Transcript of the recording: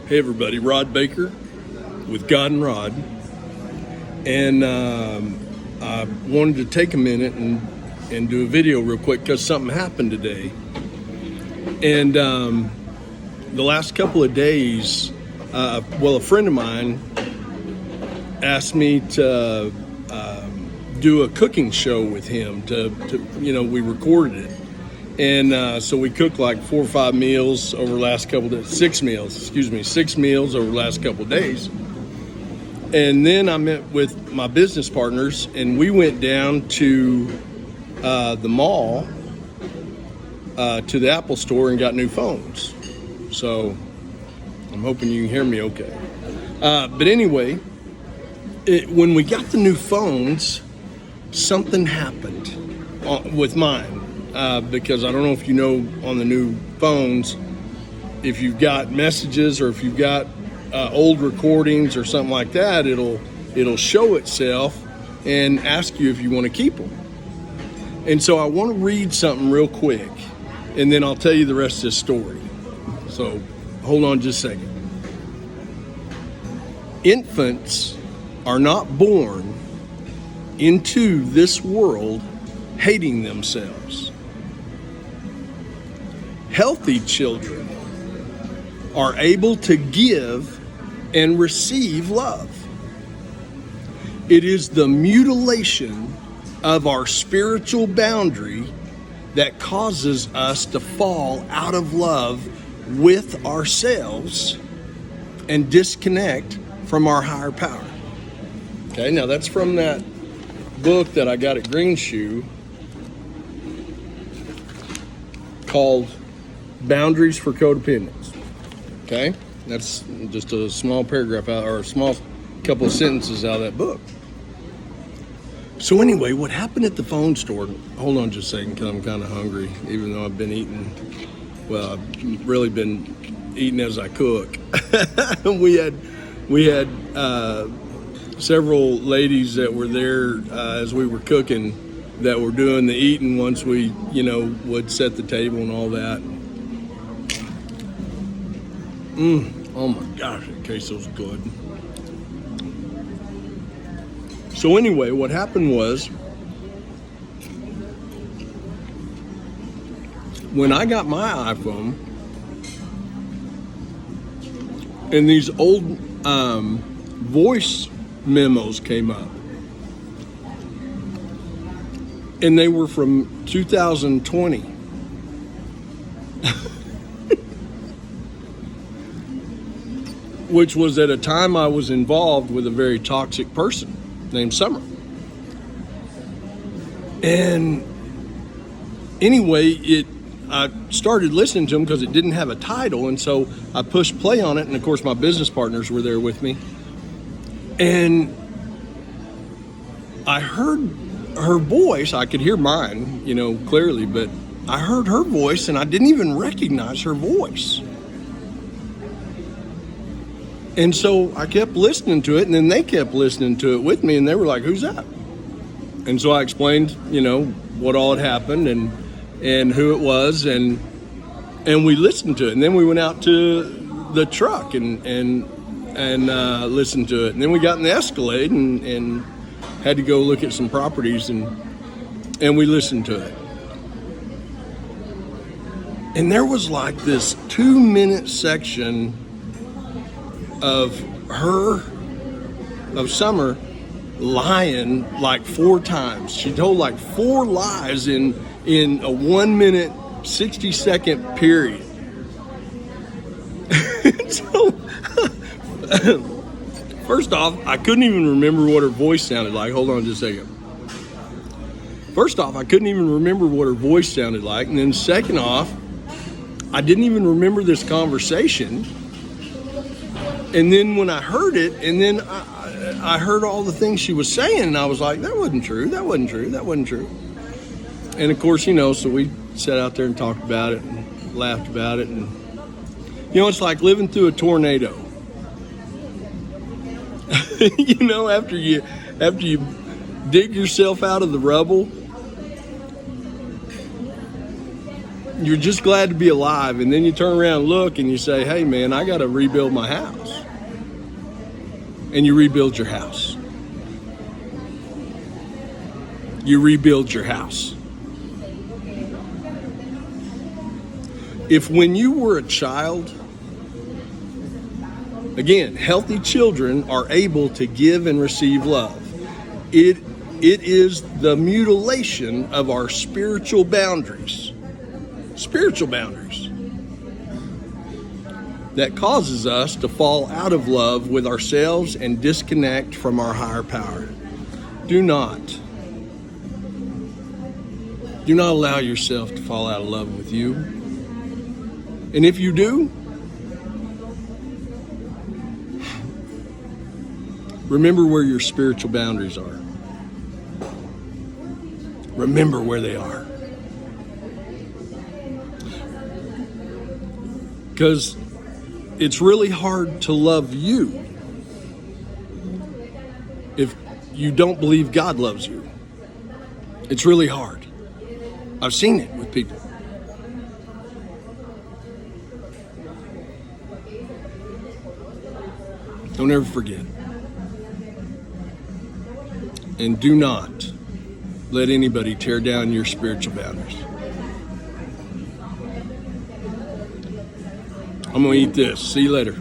Hey everybody, Rod Baker with God and Rod, and I wanted to take a minute and do a video real quick because something happened today. And the last couple of days, a friend of mine asked me to do a cooking show with him. We recorded it. And so we cooked like 4 or 5 meals over the last couple of days, 6 meals over the last couple of days. And then I met with my business partners and we went down to the mall, to the Apple store and got new phones. So I'm hoping you can hear me okay. But anyway, when we got the new phones, something happened with mine. Because I don't know if you know on the new phones, if you've got messages or if you've got old recordings or something like that, it'll show itself and ask you if you want to keep them. And so I want to read something real quick, and then I'll tell you the rest of this story. So hold on just a second. Infants are not born into this world hating themselves. Healthy children are able to give and receive love. It is the mutilation of our spiritual boundary that causes us to fall out of love with ourselves and disconnect from our higher power. Okay, now that's from that book that I got at Green Shoe called Boundaries for Codependence. Okay, that's just a small paragraph out, or a small couple of sentences out of that book. So anyway, what happened at the phone store? Hold on just a second, because I'm kind of hungry, even though I've been eating. Well, I've really been eating as I cook. we had several ladies that were there as we were cooking that were doing the eating once we, would set the table and all that. Oh my gosh, that queso's good. So anyway, what happened was, when I got my iPhone, and these old voice memos came up, and they were from 2020. Which was at a time I was involved with a very toxic person named Summer. And anyway, I started listening to them because it didn't have a title, and so I pushed play on it, and of course my business partners were there with me. And I heard her voice. I could hear mine, clearly, but I heard her voice and I didn't even recognize her voice. And so I kept listening to it, and then they kept listening to it with me, and they were like, "Who's that?" And so I explained, what all had happened and who it was, and we listened to it. And then we went out to the truck and listened to it. And then we got in the Escalade and had to go look at some properties, and we listened to it. And there was like this 2-minute section of Summer lying like 4 times. She told like 4 lies in a 1-minute, 60-second period. So, first off, I couldn't even remember what her voice sounded like. Hold on just a second. First off, I couldn't even remember what her voice sounded like. And then second off, I didn't even remember this conversation. And then when I heard it, and then I heard all the things she was saying, and I was like, that wasn't true. And of course, so we sat out there and talked about it and laughed about it. And, it's like living through a tornado. After you dig yourself out of the rubble, You're just glad to be alive, and then you turn around and look and you say, hey man, I got to rebuild my house. And you rebuild your house. You rebuild your house. If when you were a child, again, healthy children are able to give and receive love. It is the mutilation of our spiritual boundaries that causes us to fall out of love with ourselves and disconnect from our higher power. Do not allow yourself to fall out of love with you. And if you do, remember where your spiritual boundaries are. Remember where they are. Because it's really hard to love you if you don't believe God loves you. It's really hard. I've seen it with people. Don't ever forget. And do not let anybody tear down your spiritual boundaries. I'm going to eat this. See you later.